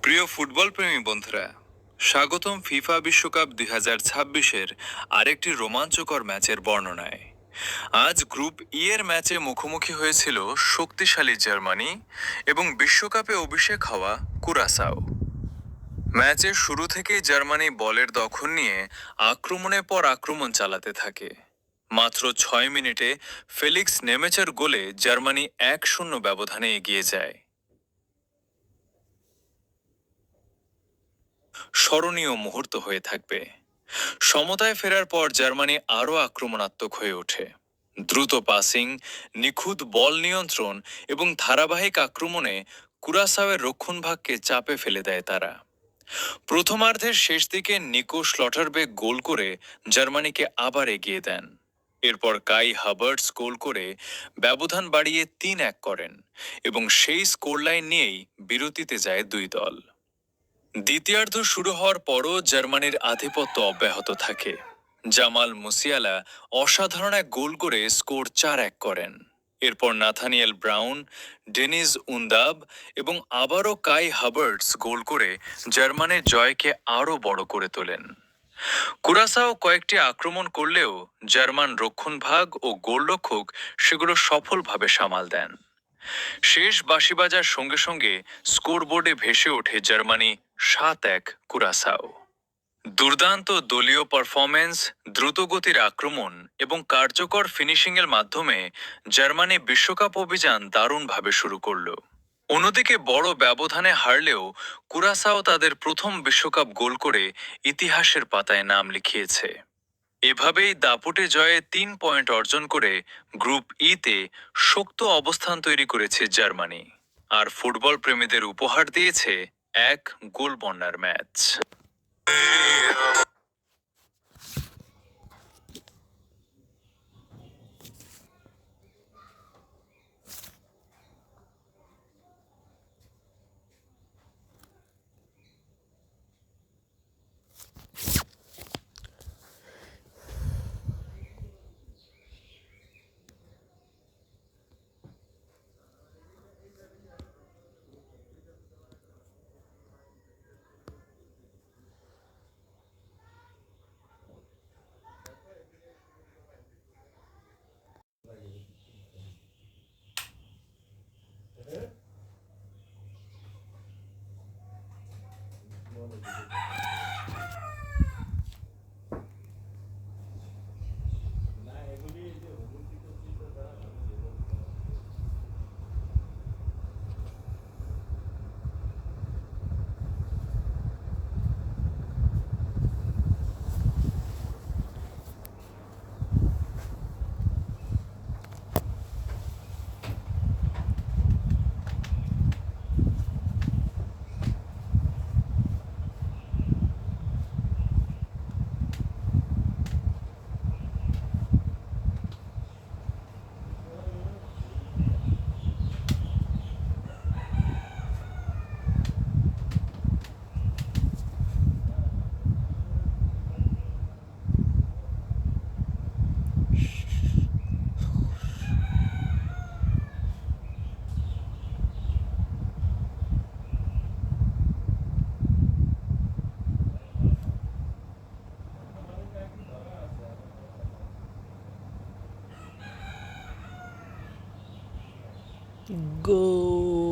প্রিয় ফুটবল প্রেমী বন্ধুরা, স্বাগতম ফিফা বিশ্বকাপ 2026-এর আরেকটি রোমাঞ্চকর ম্যাচের বর্ণনায়। আজ গ্রুপ ই এর ম্যাচে মুখোমুখি হয়েছিল শক্তিশালী জার্মানি এবং বিশ্বকাপে অভিষেক হওয়া কুরাসাও। ম্যাচের শুরু থেকেই জার্মানি বলের দখল নিয়ে আক্রমণের পর আক্রমণ চালাতে থাকে। মাত্র 6 মিনিটে ফেলিক্স নেমেচার গোলে জার্মানি 1-0 ব্যবধানে এগিয়ে যায়। স্মরণীয় মুহূর্ত হয়ে থাকবে। সমতায় ফেরার পর জার্মানি আরও আক্রমণাত্মক হয়ে ওঠে। দ্রুত পাসিং, নিখুঁত বল নিয়ন্ত্রণ এবং ধারাবাহিক আক্রমণে কুরাসাওয়ের রক্ষণভাগকে চাপে ফেলে দেয় তারা। প্রথমার্ধের শেষ দিকে নিকো স্লটারবেক গোল করে জার্মানিকে আবার এগিয়ে দেন। এরপর কাই হাভার্টস গোল করে ব্যবধান বাড়িয়ে 3-1 করেন এবং সেই স্কোরলাইন নিয়েই বিরতিতে যায় দুই দল। দ্বিতীয়ার্ধ শুরু হওয়ার পরও জার্মানির আধিপত্য অব্যাহত থাকে। জামাল মুসিয়ালা অসাধারণ এক গোল করে স্কোর 4-1 করেন। এরপর নাথানিয়েল ব্রাউন, ডেনিস উন্দাব এবং আবারও কাই হাভার্টস গোল করে জার্মানির জয়কে আরও বড় করে তোলেন। কুরাসাও কয়েকটি আক্রমণ করলেও জার্মান রক্ষণভাগ ও গোলরক্ষক সেগুলো সফলভাবে সামাল দেন। শেষ বাঁশি বাজার সঙ্গে সঙ্গে স্কোরবোর্ডে ভেসে ওঠে জার্মানি 7-1 কুরাসাও। দুর্দান্ত দলীয় পারফরম্যান্স, দ্রুতগতির আক্রমণ এবং কার্যকর ফিনিশিংয়ের মাধ্যমে জার্মানি বিশ্বকাপ অভিযান দারুণভাবে শুরু করল। অন্যদিকে বড় ব্যবধানে হারলেও কুরাসাও তাদের প্রথম বিশ্বকাপ গোল করে ইতিহাসের পাতায় নাম লিখিয়েছে। এভাবেই দাপুটে জয়ে 3 পয়েন্ট অর্জন করে গ্রুপ ই-তে শক্ত অবস্থান তৈরি করেছে জার্মানি, আর ফুটবল প্রেমীদের উপহার দিয়েছে এক গোল বন্যার ম্যাচ। Go!